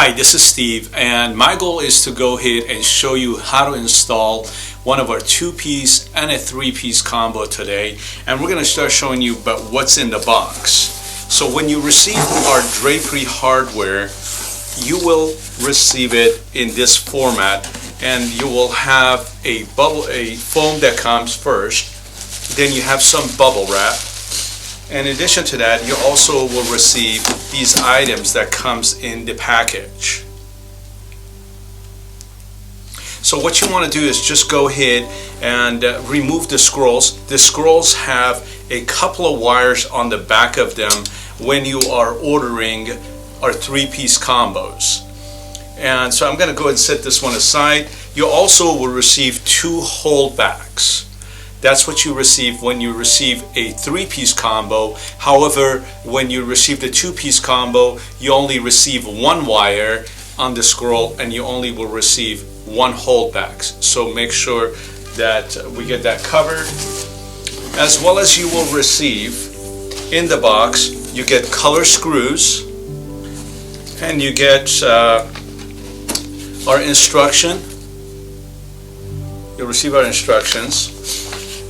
Hi, this is Steve, and my goal is to go ahead and show you how to install one of our two-piece and a three-piece combo today. And we're going to start showing you about what's in the box. So when you receive our drapery hardware, you will receive it in this format, and you will have a foam that comes first. Then you have some bubble wrap. In addition to that, you also will receive these items that comes in the package. So what you want to do is just go ahead and remove the scrolls. The scrolls have a couple of wires on the back of them when you are ordering our three-piece combos. And so I'm going to go ahead and set this one aside. You also will receive two holdbacks. That's what you receive when you receive a three-piece combo. However, when you receive the two-piece combo, you only receive one wire on the scroll and you only will receive one holdbacks. So make sure that we get that covered. As well as you will receive in the box, you get color screws and you get our instruction. You'll receive our instructions.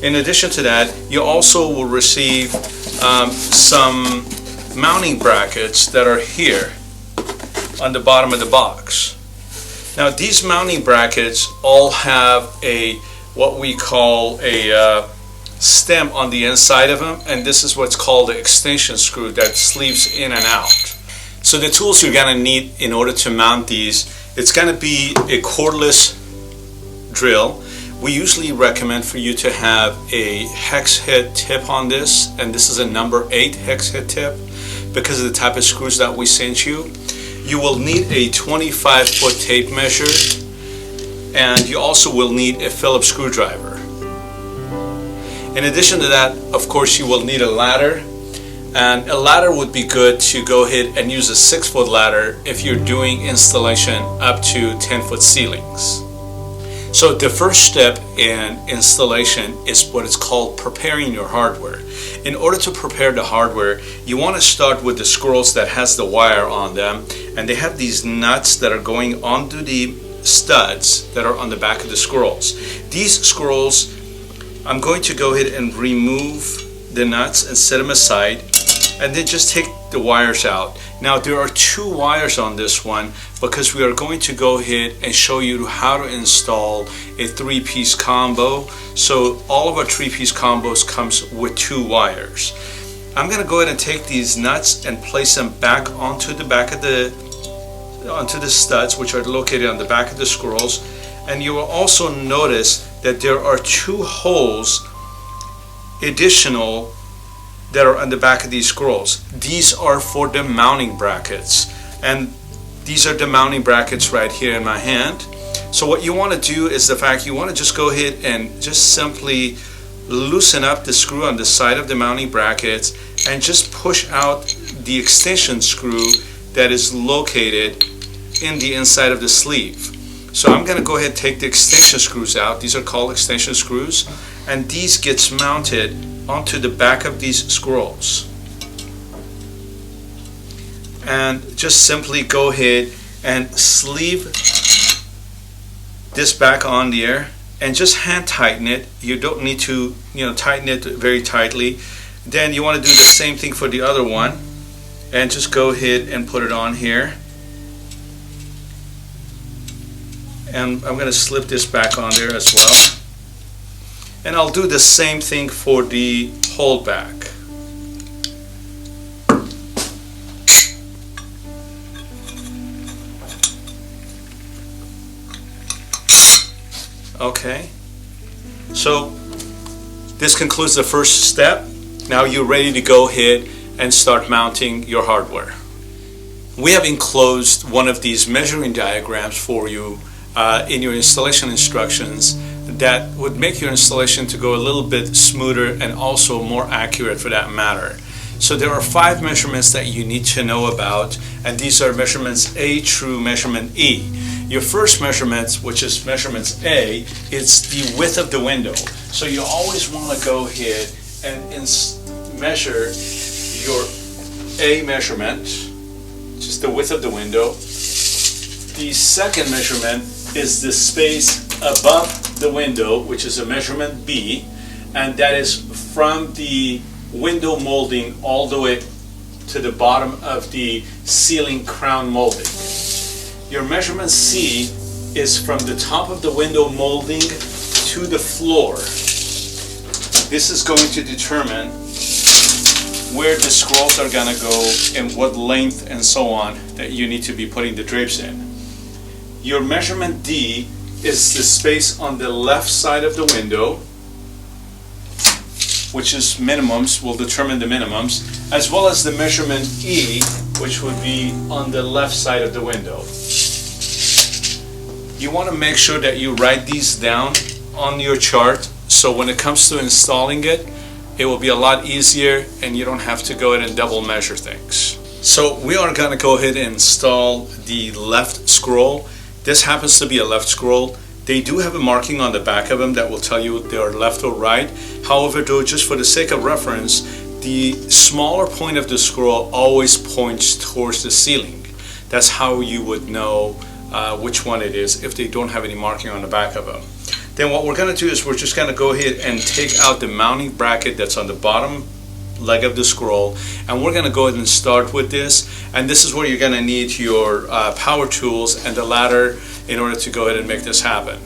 In addition to that, you also will receive some mounting brackets that are here on the bottom of the box. Now these mounting brackets all have what we call a stem on the inside of them, and this is what's called the extension screw that sleeves in and out. So the tools you're going to need in order to mount these, it's going to be a cordless drill. We usually recommend for you to have a hex head tip on this, and this is a number 8 hex head tip because of the type of screws that we sent you. You will need a 25-foot tape measure, and you also will need a Phillips screwdriver. In addition to that, of course, you will need a ladder, and a ladder would be good to go ahead and use a 6-foot ladder if you're doing installation up to 10-foot ceilings. So the first step in installation is what is called preparing your hardware. In order to prepare the hardware, you want to start with the scrolls that has the wire on them, and they have these nuts that are going onto the studs that are on the back of the scrolls. These scrolls, I'm going to go ahead and remove the nuts and set them aside, and then just take the wires out. Now there are 2 wires on this one because we are going to go ahead and show you how to install a 3-piece combo. So all of our 3-piece combos comes with 2 wires. I'm going to go ahead and take these nuts and place them back onto the back of onto the studs, which are located on the back of the scrolls. And you will also notice that there are 2 holes additional that are on the back of these scrolls. These are for the mounting brackets, and these are the mounting brackets right here in my hand. So what you want to do is you want to just go ahead and just simply loosen up the screw on the side of the mounting brackets and just push out the extension screw that is located in the inside of the sleeve. So I'm going to go ahead and take the extension screws out. These are called extension screws, and these gets mounted onto the back of these scrolls. And just simply go ahead and sleeve this back on there and just hand tighten it. You don't need to tighten it very tightly. Then you want to do the same thing for the other one, and just go ahead and put it on here. And I'm going to slip this back on there as well. And I'll do the same thing for the holdback. Okay, so this concludes the first step. Now you're ready to go ahead and start mounting your hardware. We have enclosed one of these measuring diagrams for you in your installation instructions that would make your installation to go a little bit smoother and also more accurate for that matter. So there are 5 measurements that you need to know about, and these are measurements A through measurement E. Your first measurement, which is measurements A, is the width of the window. So you always want to go ahead and measure your A measurement, just the width of the window, The second measurement is the space above the window, which is a measurement B, and that is from the window molding all the way to the bottom of the ceiling crown molding. Your measurement C is from the top of the window molding to the floor. This is going to determine where the scrolls are going to go and what length and so on that you need to be putting the drapes in. Your measurement D is the space on the left side of the window, which is minimums, will determine the minimums, as well as the measurement E, which would be on the left side of the window. You want to make sure that you write these down on your chart, so when it comes to installing it, it will be a lot easier and you don't have to go ahead and double measure things. So we are going to go ahead and install the left scroll. This happens to be a left scroll. They do have a marking on the back of them that will tell you they are left or right. However, though, just for the sake of reference, the smaller point of the scroll always points towards the ceiling. That's how you would know which one it is if they don't have any marking on the back of them. Then what we're going to do is we're just going to go ahead and take out the mounting bracket that's on the bottom leg of the scroll, and we're going to go ahead and start with this. And this is where you're going to need your power tools and the ladder in order to go ahead and make this happen.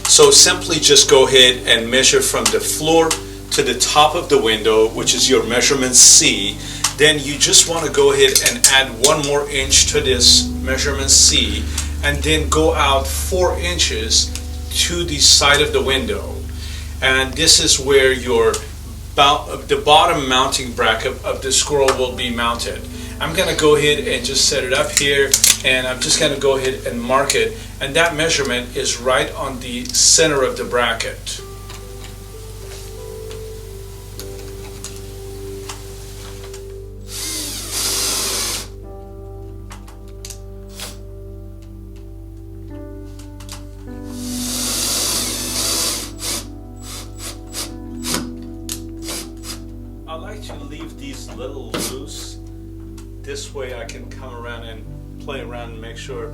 So simply just go ahead and measure from the floor to the top of the window, which is your measurement C. Then you just want to go ahead and add 1 more inch to this measurement C, and then go out 4 inches to the side of the window. And this is where your the bottom mounting bracket of the scroll will be mounted. I'm going to go ahead and just set it up here, and I'm just going to go ahead and mark it, and that measurement is right on the center of the bracket. I like to leave these little loose. This way I can come around and play around and make sure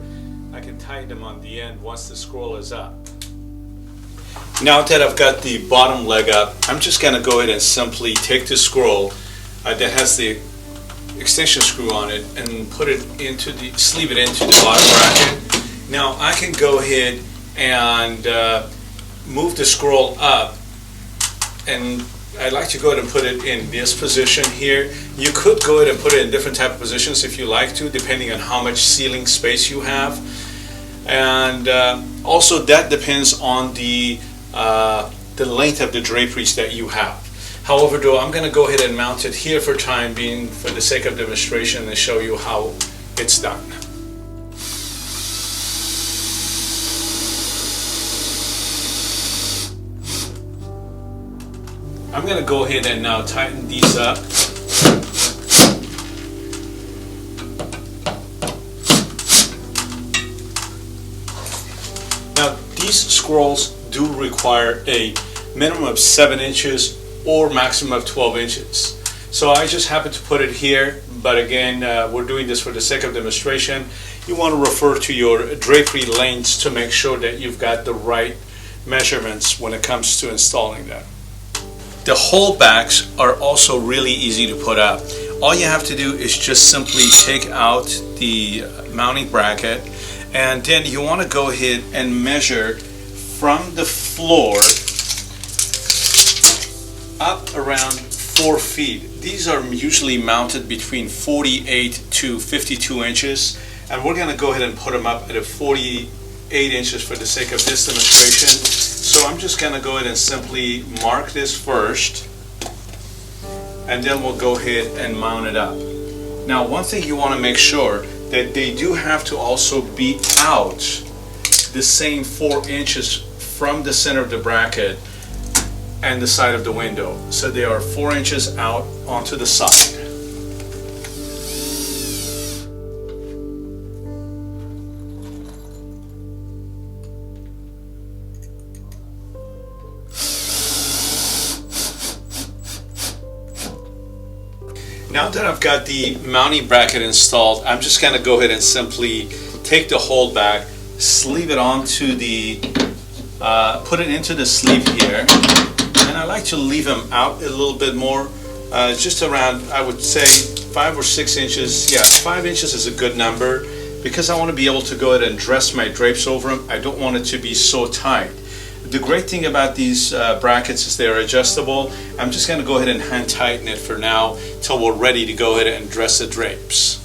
I can tighten them on the end once the scroll is up. Now that I've got the bottom leg up, I'm just going to go ahead and simply take the scroll that has the extension screw on it and put it into the sleeve it into the bottom bracket. Now I can go ahead and move the scroll up, and I'd like to go ahead and put it in this position here. You could go ahead and put it in different type of positions if you like to, depending on how much ceiling space you have. And also that depends on the length of the draperies that you have. However, though, I'm going to go ahead and mount it here for time being, for the sake of demonstration, and show you how it's done. I'm going to go ahead and now tighten these up. Now these scrolls do require a minimum of 7 inches or maximum of 12 inches. So I just happen to put it here, but again, we're doing this for the sake of demonstration. You want to refer to your drapery lengths to make sure that you've got the right measurements when it comes to installing them. The holdbacks are also really easy to put up. All you have to do is just simply take out the mounting bracket, and then you want to go ahead and measure from the floor up around 4 feet. These are usually mounted between 48 to 52 inches, and we're going to go ahead and put them up at a 48 inches for the sake of this demonstration. So I'm just going to go ahead and simply mark this first, and then we'll go ahead and mount it up. Now, one thing you want to make sure that they do have to also be out the same 4 inches from the center of the bracket and the side of the window. So they are 4 inches out onto the side. Now that I've got the mounting bracket installed, I'm just going to go ahead and simply take the holdback, sleeve it onto the, put it into the sleeve here, and I like to leave them out a little bit more, just around, I would say 5 or 6 inches. Yeah, 5 inches is a good number, because I want to be able to go ahead and dress my drapes over them. I don't want it to be so tight. The great thing about these brackets is they're adjustable. I'm just going to go ahead and hand tighten it for now till we're ready to go ahead and dress the drapes.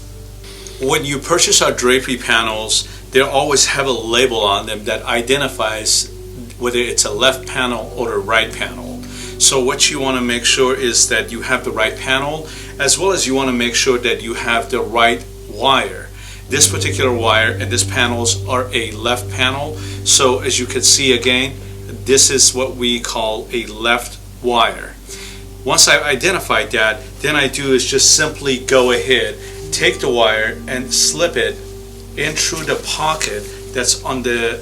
When you purchase our drapery panels, they always have a label on them that identifies whether it's a left panel or a right panel. So what you want to make sure is that you have the right panel, as well as you want to make sure that you have the right wire. This particular wire and this panels are a left panel, so as you can see again, this is what we call a left wire. Once I've identified that, then I do is just simply go ahead, take the wire and slip it in through the pocket that's on the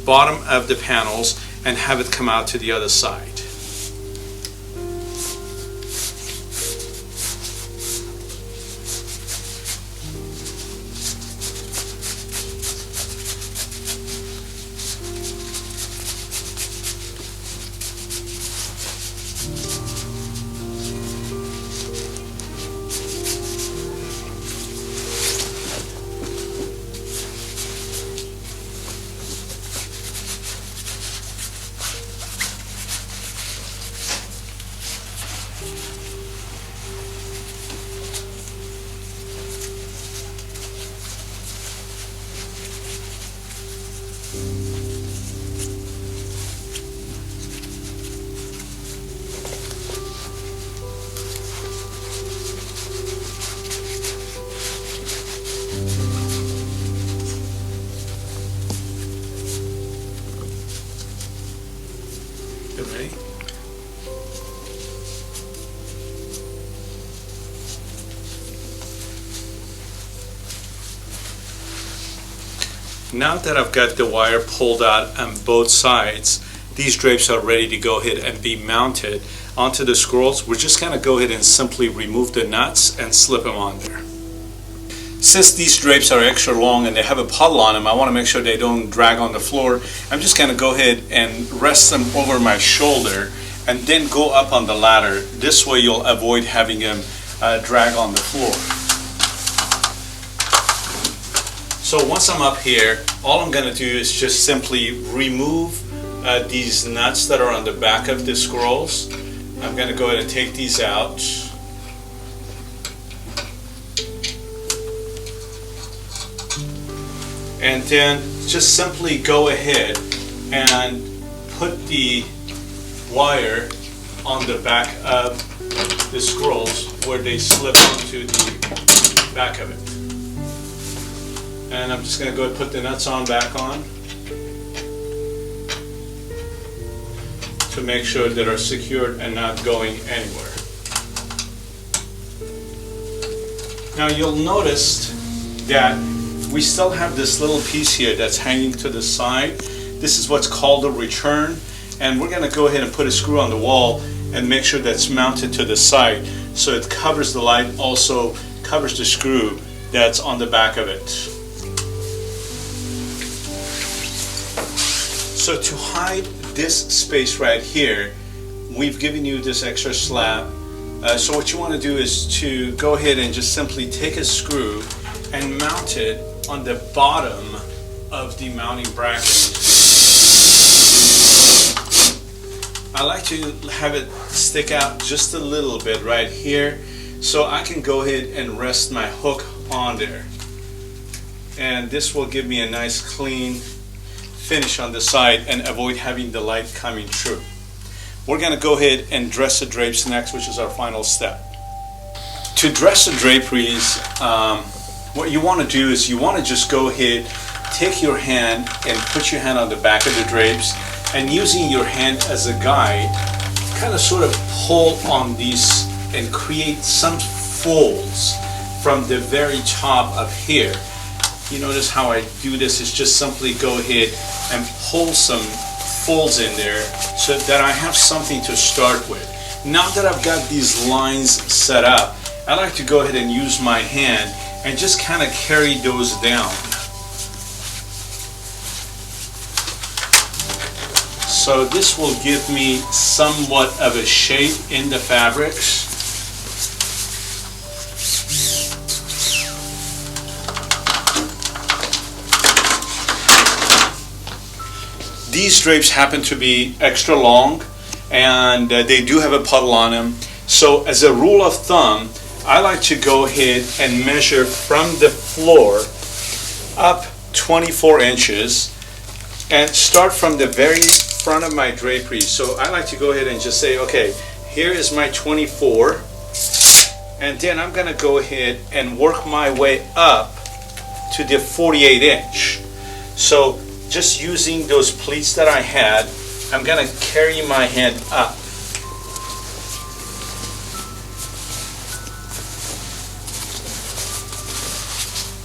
bottom of the panels and have it come out to the other side. Ready? Now that I've got the wire pulled out on both sides, these drapes are ready to go ahead and be mounted onto the scrolls. We're just going to go ahead and simply remove the nuts and slip them on there. Since these drapes are extra long and they have a puddle on them, I want to make sure they don't drag on the floor. I'm just going to go ahead and rest them over my shoulder and then go up on the ladder. This way you'll avoid having them drag on the floor. So once I'm up here, all I'm going to do is just simply remove these nuts that are on the back of the scrolls. I'm going to go ahead and take these out. And then just simply go ahead and put the wire on the back of the scrolls where they slip onto the back of it. And I'm just going to go ahead and put the nuts on back on to make sure that are secured and not going anywhere. Now you'll notice that we still have this little piece here that's hanging to the side. This is what's called a return, and we're going to go ahead and put a screw on the wall and make sure that's mounted to the side so it covers the light, also covers the screw that's on the back of it. So to hide this space right here, we've given you this extra slab. So what you want to do is to go ahead and just simply take a screw and mount it on the bottom of the mounting bracket. I like to have it stick out just a little bit right here so I can go ahead and rest my hook on there. And this will give me a nice clean finish on the side and avoid having the light coming through. We're going to go ahead and dress the drapes next, which is our final step. To dress the draperies, what you want to do is you want to just go ahead, take your hand and put your hand on the back of the drapes, and using your hand as a guide, kind of sort of pull on these and create some folds from the very top of here. You notice how I do this is just simply go ahead and pull some folds in there so that I have something to start with. Now that I've got these lines set up, I like to go ahead and use my hand and just kind of carry those down. So this will give me somewhat of a shape in the fabrics. These drapes happen to be extra long, and they do have a puddle on them. So as a rule of thumb, I like to go ahead and measure from the floor up 24 inches and start from the very front of my drapery. So I like to go ahead and just say, okay, here is my 24, and then I'm going to go ahead and work my way up to the 48 inch. So just using those pleats that I had, I'm going to carry my hand up.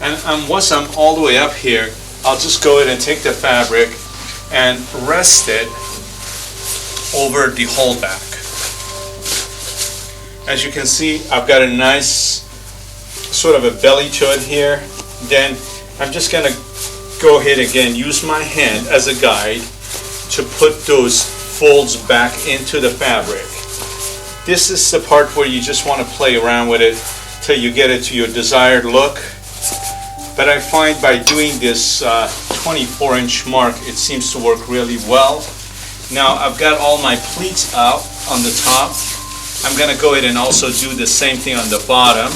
And once I'm all the way up here, I'll just go ahead and take the fabric and rest it over the holdback. As you can see, I've got a nice sort of a belly to it here. Then I'm just going to go ahead again, use my hand as a guide to put those folds back into the fabric. This is the part where you just want to play around with it till you get it to your desired look. But I find by doing this 24-inch mark, it seems to work really well. Now I've got all my pleats out on the top. I'm going to go ahead and also do the same thing on the bottom.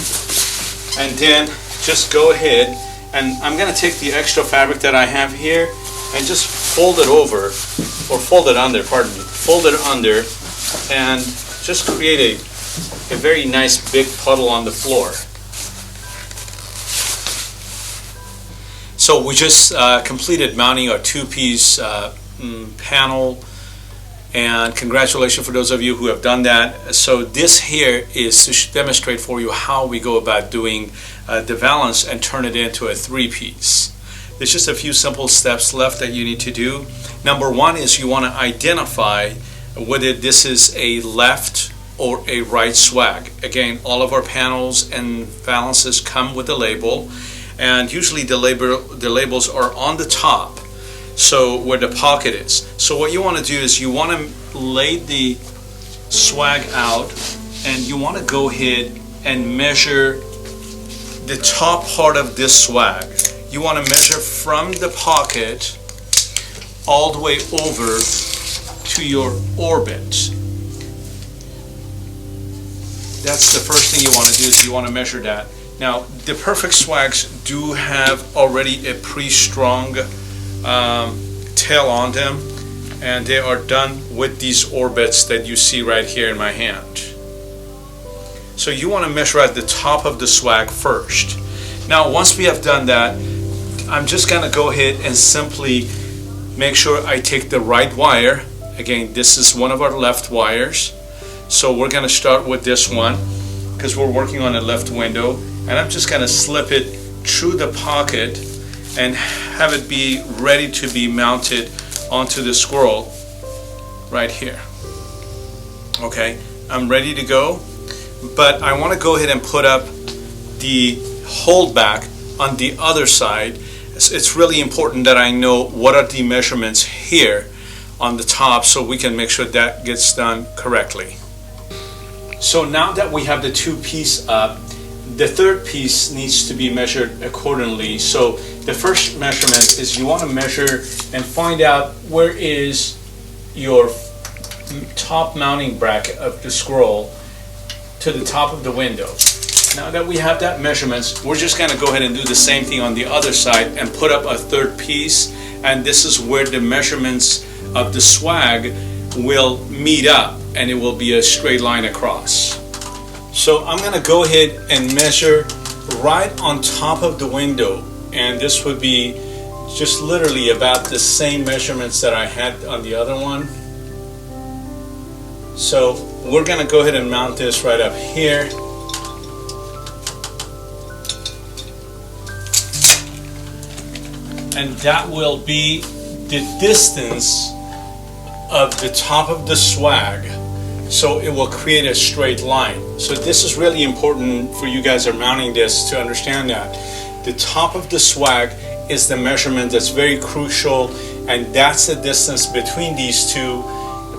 And then just go ahead, and I'm going to take the extra fabric that I have here and just fold it over, or fold it under, pardon me, fold it under, and just create a very nice big puddle on the floor. So we just completed mounting our two-piece panel, and congratulations for those of you who have done that. So this here is to demonstrate for you how we go about doing the valance and turn it into a three-piece. There's just a few simple steps left that you need to do. Number one is you want to identify whether this is a left or a right swag. Again, all of our panels and valances come with a label, and usually the labels are on the top, so where the pocket is. So what you want to do is you want to lay the swag out, and you want to go ahead and measure the top part of this swag. You want to measure from the pocket all the way over to your orbit. That's the first thing you want to do, is you want to measure that. Now, the perfect swags do have already a pre-strung tail on them, and they are done with these orbits that you see right here in my hand. So you want to measure at the top of the swag first. Now, once we have done that, I'm just going to go ahead and simply make sure I take the right wire. Again, this is one of our left wires. So we're going to start with this one because we're working on a left window. And I'm just going to slip it through the pocket and have it be ready to be mounted onto the squirrel right here. Okay, I'm ready to go, but I want to go ahead and put up the holdback on the other side. It's really important that I know what are the measurements here on the top so we can make sure that gets done correctly. So now that we have the two pieces up, the third piece needs to be measured accordingly. So the first measurement is you want to measure and find out where is your top mounting bracket of the scroll to the top of the window. Now that we have that measurements, we're just going to go ahead and do the same thing on the other side and put up a third piece, and this is where the measurements of the swag will meet up, and it will be a straight line across. So I'm going to go ahead and measure right on top of the window, and this would be just literally about the same measurements that I had on the other one. So we're going to go ahead and mount this right up here. And that will be the distance of the top of the swag, so it will create a straight line. So this is really important for you guys that are mounting this to understand that the top of the swag is the measurement that's very crucial and that's the distance between these two,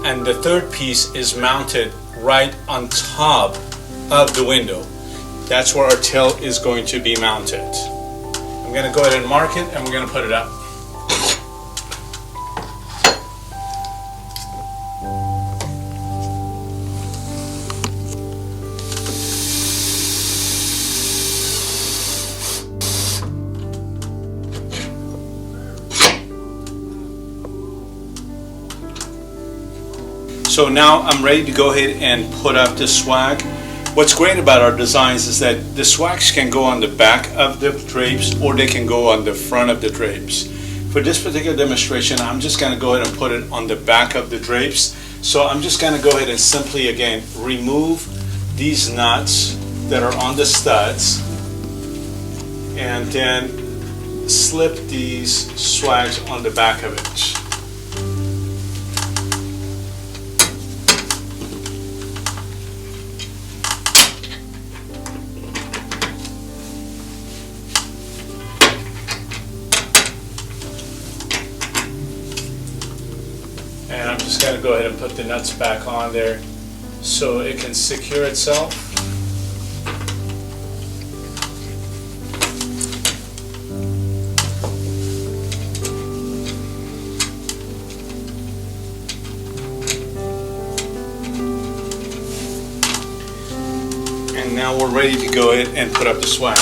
and the third piece is mounted right on top of the window. That's where our tail is going to be mounted. I'm going to go ahead and mark it, and we're going to put it up. So now I'm ready to go ahead and put up the swag. What's great about our designs is that the swags can go on the back of the drapes or they can go on the front of the drapes. For this particular demonstration, I'm just going to go ahead and put it on the back of the drapes. So I'm just going to go ahead and simply again remove these nuts that are on the studs and then slip these swags on the back of it. And I'm just going to go ahead and put the nuts back on there so it can secure itself. And now we're ready to go ahead and put up the swag.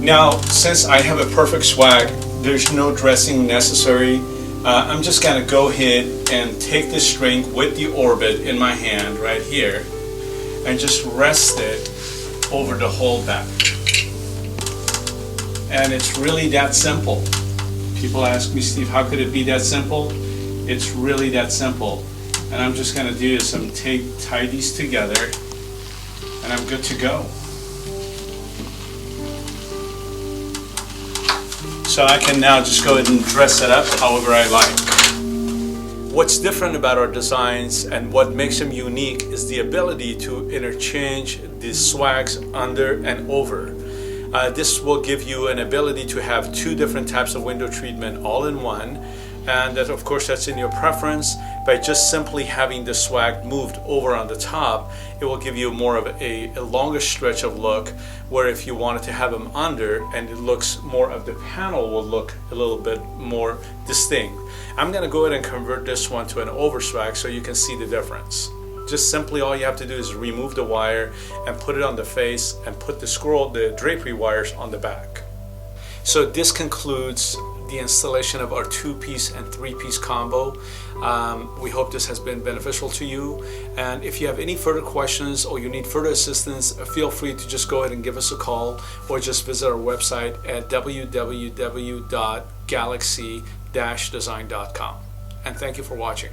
Now, since I have a perfect swag, there's no dressing necessary. I'm just going to go ahead and take the string with the orbit in my hand right here and just rest it over the holdback. And it's really that simple. People ask me, Steve, how could it be that simple? It's really that simple. And I'm just going to do is tie these together and I'm good to go. So I can now just go ahead and dress it up however I like. What's different about our designs and what makes them unique is the ability to interchange the swags under and over. This will give you an ability to have two different types of window treatment all in one, and that of course that's in your preference. By just simply having the swag moved over on the top, it will give you more of a longer stretch of look, where if you wanted to have them under and it looks more of the panel will look a little bit more distinct. I'm going to go ahead and convert this one to an over swag so you can see the difference. Just simply all you have to do is remove the wire and put it on the face and put the drapery wires on the back. So this concludes the installation of our 2-piece and 3-piece combo. We hope this has been beneficial to you, and if you have any further questions or you need further assistance, feel free to just go ahead and give us a call or just visit our website at www.galaxy-design.com. And thank you for watching.